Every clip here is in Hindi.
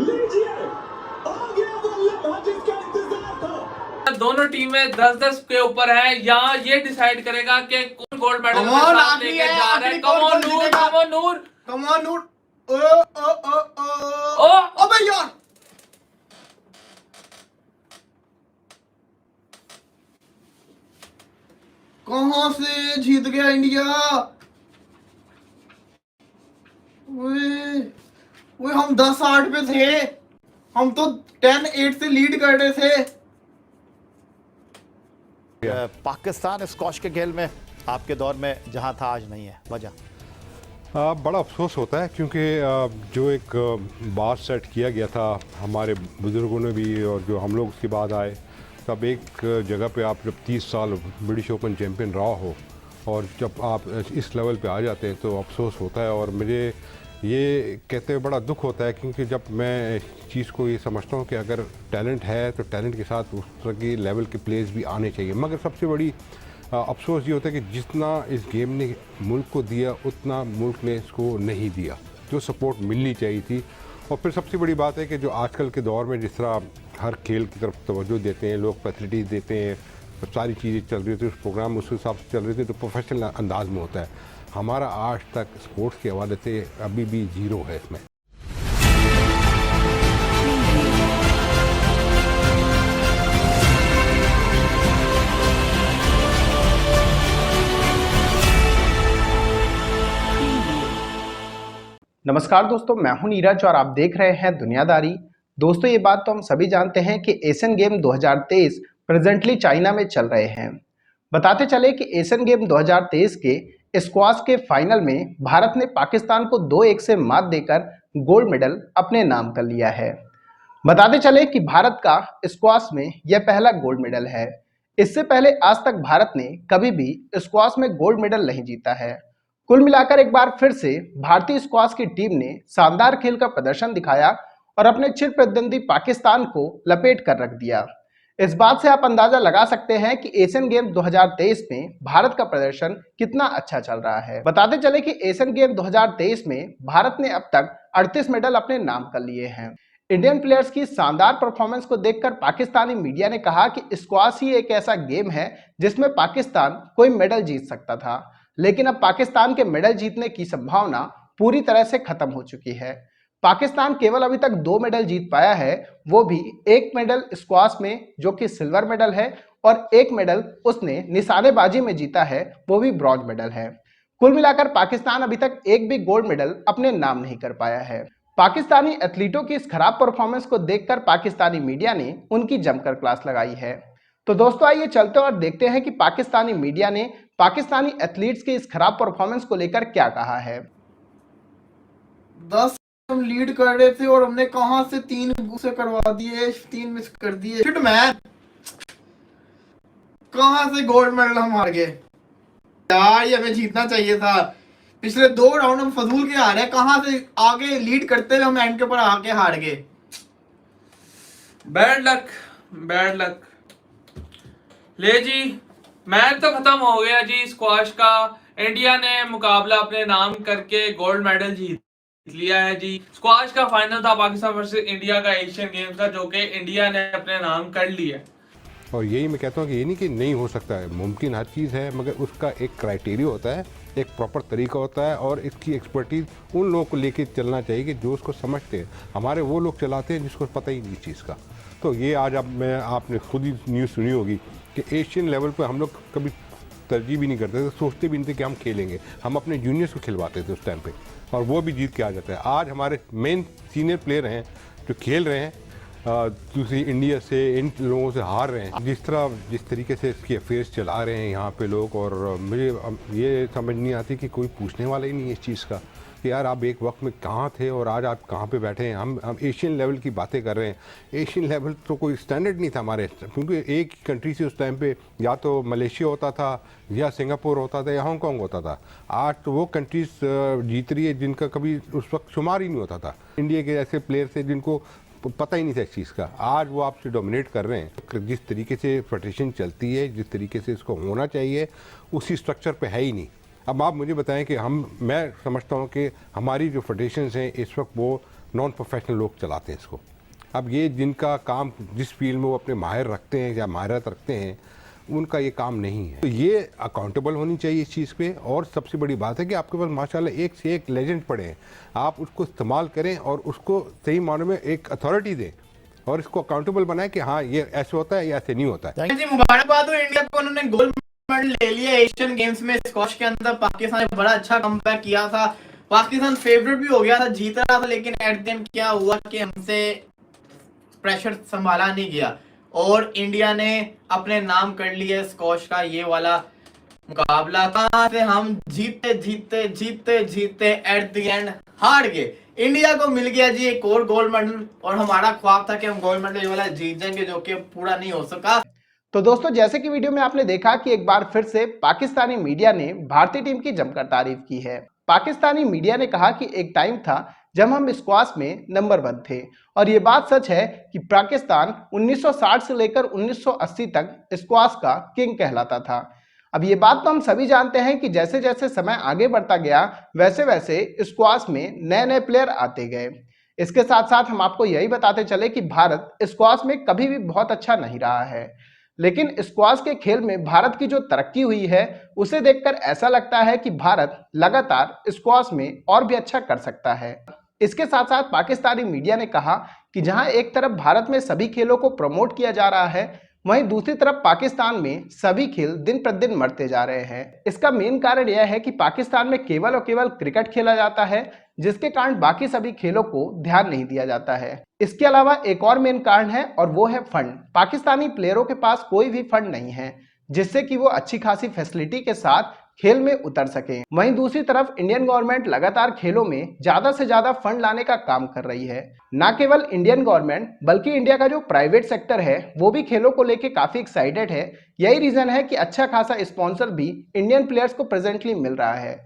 लीजिए आ गया वो लम्हा जिसका इंतजार था। दोनों टीमें 10-10 के ऊपर हैं। यहाँ ये डिसाइड करेगा कि कौन गोल्ड मेडल Come के on, साथ आखिरी लेके है, जा रहा है। आखिरी कम ऑन कौन नूर, जीतेगा? Come on Noor. Come on नूर। ओ अबे यार, कहां से जीत गया इंडिया? ओए ओए, हम 10-8 पे थे। हम तो 10-8 से लीड कर रहे थे। पाकिस्तान स्क्वॉश के खेल में आपके दौर में जहां था आज नहीं है, वजह? बड़ा अफसोस होता है क्योंकि जो एक बार सेट किया गया था हमारे बुज़ुर्गों ने भी, और जो हम लोग उसके बाद आए, तब एक जगह पे आप जब 30 साल ब्रिटिश ओपन चैम्पियन रहा हो और जब आप इस लेवल पे आ जाते हैं तो अफसोस होता है। और मुझे ये कहते हुए बड़ा दुख होता है क्योंकि जब मैं इस चीज़ को ये समझता हूँ कि अगर टैलेंट है तो टैलेंट के साथ उस तरह की लेवल के प्लेयर्स भी आने चाहिए। मगर सबसे बड़ी अफसोस ये होता है कि जितना इस गेम ने मुल्क को दिया उतना मुल्क ने इसको नहीं दिया, जो सपोर्ट मिलनी चाहिए थी। और फिर सबसे बड़ी बात है कि जो आजकल के दौर में जिस तरह हर खेल की तरफ तवज्जो देते हैं, लोग फैसिलिटीज़ देते हैं, सारी चीज़ें चल रही थी, उस प्रोग्राम उस हिसाब से चल रही थी, तो प्रोफेशनल अंदाज में होता है। हमारा आज तक स्पोर्ट्स के हवाले से अभी भी ज़ीरो है इसमें। नमस्कार दोस्तों, मैं हूं नीरज और आप देख रहे हैं दुनियादारी। दोस्तों, ये बात तो हम सभी जानते हैं कि एशियन गेम 2023 प्रेजेंटली चाइना में चल रहे हैं। बताते चले कि एशियन गेम 2023 के स्क्वाश के फाइनल में भारत ने पाकिस्तान को 2-1 से मात देकर गोल्ड मेडल अपने नाम कर लिया है। बताते चले कि भारत का स्क्वाश में यह पहला गोल्ड मेडल है। इससे पहले आज तक भारत ने कभी भी स्क्वाश में गोल्ड मेडल नहीं जीता है। कुल मिलाकर एक बार फिर से भारतीय स्क्वाश की टीम ने शानदार खेल का प्रदर्शन दिखाया और अपने चिर प्रतिद्वंदी पाकिस्तान को लपेट कर रख दिया। इस बात से आप अंदाजा लगा सकते हैं कि एशियन गेम 2023 में भारत का प्रदर्शन कितना अच्छा चल रहा है। बताते चले कि एशियन गेम 2023 में भारत ने अब तक 38 मेडल अपने नाम कर लिए हैं। इंडियन प्लेयर्स की शानदार परफॉर्मेंस को देखकर पाकिस्तानी मीडिया ने कहा कि स्क्वाश ही एक ऐसा गेम है जिसमें पाकिस्तान कोई मेडल जीत सकता था, लेकिन अब पाकिस्तान के मेडल जीतने की संभावना पूरी तरह से खत्म हो चुकी है। पाकिस्तान केवल अभी तक 2 मेडल जीत पाया है, वो भी एक मेडल स्क्वाश में जो कि सिल्वर मेडल है, और एक मेडल उसने निशानेबाजी में जीता है, वो भी ब्रॉन्ज मेडल है। कुल मिलाकर पाकिस्तान अभी तक एक भी गोल्ड मेडल अपने नाम नहीं कर पाया है। पाकिस्तानी एथलीटों की इस खराब परफॉर्मेंस को देखकर पाकिस्तानी मीडिया ने उनकी जमकर क्लास लगाई है। तो दोस्तों, आइए चलते और देखते हैं कि पाकिस्तानी मीडिया ने पाकिस्तानी एथलीट्स की इस खराब परफॉर्मेंस को लेकर क्या कहा है। 10 हम लीड कर रहे थे और हमने कहां से 3 से करवा दिए, 3 मिस कर दिए। शिट मैन, कहां से गोल्ड मेडल हम हार गए यार। ये हमें जीतना चाहिए था। पिछले 2 राउंड हम फजूल के हारे। कहां से आगे लीड करते हुए हम एंड के ऊपर आके हार गए। Bad luck, bad luck. ले जी, मैच तो खत्म हो गया जी स्क्वाश का। इंडिया ने मुकाबला अपने नाम करके गोल्ड मेडल जीत लिया है जी। स्क्वाश का फाइनल था पाकिस्तान वर्सेस इंडिया का एशियन गेम्स का, जो कि इंडिया ने अपने नाम कर लिया। और यही मैं कहता हूँ कि ये नहीं कि नहीं हो सकता है, मुमकिन हर चीज़ है, मगर उसका एक क्राइटेरिया होता है, एक प्रॉपर तरीका होता है, और इसकी एक्सपर्टीज़ उन लोगों को लेके चलना चाहिए कि जो उसको समझते हैं। हमारे वो लोग चलाते हैं जिसको पता ही नहीं इस चीज़ का। तो ये आज आपने खुद ही न्यूज़ सुनी होगी कि एशियन लेवल पर हम लोग कभी तरजीह भी नहीं करते थे, सोचते भी नहीं थे कि हम खेलेंगे। हम अपने जूनियर्स को खिलवाते थे उस टाइम पे, और वो भी जीत के आ जाता है। आज हमारे मेन सीनियर प्लेयर हैं जो खेल रहे हैं दूसरी इंडिया से, इन लोगों से हार रहे हैं। जिस तरीके से इसके अफेयर्स चला रहे हैं यहाँ पे लोग, और मुझे ये समझ नहीं आती कि कोई पूछने वाला ही नहीं है इस चीज़ का कि यार आप एक वक्त में कहाँ थे और आज आप कहाँ पे बैठे हैं। हम एशियन लेवल की बातें कर रहे हैं। एशियन लेवल तो कोई स्टैंडर्ड नहीं था हमारे, क्योंकि एक कंट्री से उस टाइम पे या तो मलेशिया होता था, या सिंगापुर होता था, या हांगकॉन्ग होता था। आज तो वो कंट्रीज जीत रही है जिनका कभी उस वक्त शुमार ही नहीं होता था। इंडिया के ऐसे प्लेयर थे जिनको पता ही नहीं था इस चीज़ का, आज वो आपसे डोमिनेट कर रहे हैं। जिस तरीके से फेडरेशन चलती है, जिस तरीके से इसको होना चाहिए, उसी स्ट्रक्चर पे है ही नहीं। अब आप मुझे बताएं कि मैं समझता हूं कि हमारी जो फेडरेशंस हैं इस वक्त वो नॉन प्रोफेशनल लोग चलाते हैं इसको। अब ये जिनका काम जिस फील्ड में वो अपने माहिर रखते हैं या माहिरत रखते हैं, उनका ये काम नहीं है। तो ये अकाउंटेबल होनी चाहिए इस चीज़ पे। और सबसे बड़ी बात है कि आपके पास माशाल्लाह एक से एक लेजेंड पड़े हैं, आप उसको इस्तेमाल करें और उसको सही मानों में एक अथॉरिटी दें और इसको अकाउंटेबल बनाएं कि हाँ ये ऐसे होता है या ऐसे नहीं होता है। जी मुबारकबाद हो इंडिया को, उन्होंने गोल्ड मेडल ले लिया एशियन गेम्स में स्क्वॉश के अंदर। पाकिस्तान ने बड़ा अच्छा कमबैक किया था, पाकिस्तान फेवरेट भी हो गया था, जीत रहा था, लेकिन एट द एंड क्या हुआ कि हमसे प्रेशर संभाला नहीं गया और इंडिया ने अपने नाम कर लिया स्क्वॉश का ये वाला मुकाबला। कहां से हम जीते जीते जीते जीते एट द एंड हार गए। इंडिया को मिल गया जी एक और गोल्ड मेडल और हमारा ख्वाब था कि हम गोल्ड मेडल वाला जीत जाएंगे, जो कि पूरा नहीं हो सका। तो दोस्तों, जैसे कि वीडियो में आपने देखा कि एक बार फिर से पाकिस्तानी मीडिया ने भारतीय टीम की जमकर तारीफ की है। पाकिस्तानी मीडिया ने कहा कि एक टाइम था जब हम स्क्वॉश में नंबर 1 थे और ये बात सच है कि पाकिस्तान 1960 से लेकर 1980 तक स्क्वॉश का किंग कहलाता था। अब ये बात तो हम सभी जानते हैं कि जैसे जैसे समय आगे बढ़ता गया वैसे वैसे स्क्वॉश में नए नए प्लेयर आते गए। इसके साथ साथ हम आपको यही बताते चले कि भारत स्क्वॉश में कभी भी बहुत अच्छा नहीं रहा है, लेकिन स्क्वॉश के खेल में भारत की जो तरक्की हुई है उसे देखकर ऐसा लगता है कि भारत लगातार स्क्वॉश में और भी अच्छा कर सकता है। इसके साथ साथ पाकिस्तानी मीडिया ने कहा कि जहां एक तरफ भारत में सभी खेलों को प्रमोट किया जा रहा है, वहीं दूसरी तरफ पाकिस्तान में सभी खेल दिन प्रतिदिन मरते जा रहे हैं। इसका मेन कारण यह है कि पाकिस्तान में केवल और केवल क्रिकेट खेला जाता है, जिसके कारण बाकी सभी खेलों को ध्यान नहीं दिया जाता है। इसके अलावा एक और मेन कारण है और वो है फंड। पाकिस्तानी प्लेयरों के पास कोई भी फंड नहीं है जिससे कि वो अच्छी खासी फैसिलिटी के साथ खेल में उतर सके। वहीं दूसरी तरफ इंडियन गवर्नमेंट लगातार खेलों में ज्यादा से ज्यादा फंड लाने का काम कर रही है। न केवल इंडियन गवर्नमेंट बल्कि इंडिया का जो प्राइवेट सेक्टर है वो भी खेलों को लेके काफी एक्साइटेड है। यही रीजन है कि अच्छा खासा स्पॉन्सर भी इंडियन प्लेयर्स को प्रेजेंटली मिल रहा है।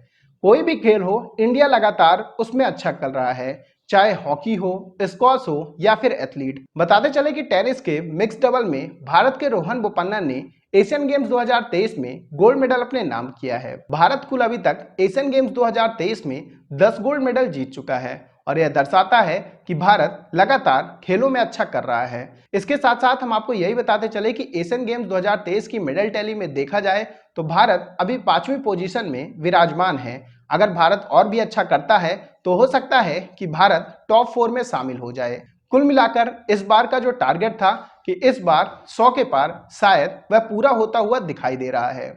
कोई भी खेल हो, इंडिया लगातार उसमें अच्छा कर रहा है, चाहे हॉकी हो, स्क्वॉश हो या फिर एथलीट। बताते चले कि टेनिस के मिक्स डबल में भारत के रोहन बोपन्ना ने एशियन गेम्स 2023 में गोल्ड मेडल अपने नाम किया है। भारत कुल अभी तक एशियन गेम्स 2023 में 10 गोल्ड मेडल जीत चुका है और यह दर्शाता है कि भारत लगातार खेलों में अच्छा कर रहा है। इसके साथ साथ हम आपको यही बताते चले कि एशियन गेम्स 2023 की मेडल टैली में देखा जाए तो भारत अभी 5वीं पोजीशन में विराजमान है। अगर भारत और भी अच्छा करता है तो हो सकता है कि भारत टॉप 4 में शामिल हो जाए। कुल मिलाकर इस बार का जो टारगेट था कि इस बार 100 के पार शायद वह पूरा होता हुआ दिखाई दे रहा है।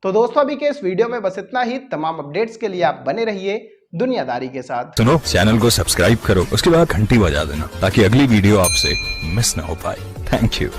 तो दोस्तों, अभी के इस वीडियो में बस इतना ही। तमाम अपडेट्स के लिए आप बने रहिए दुनियादारी के साथ। सुनो, चैनल को सब्सक्राइब करो, उसके बाद घंटी बजा देना ताकि अगली वीडियो आपसे मिस ना हो पाए। Thank you.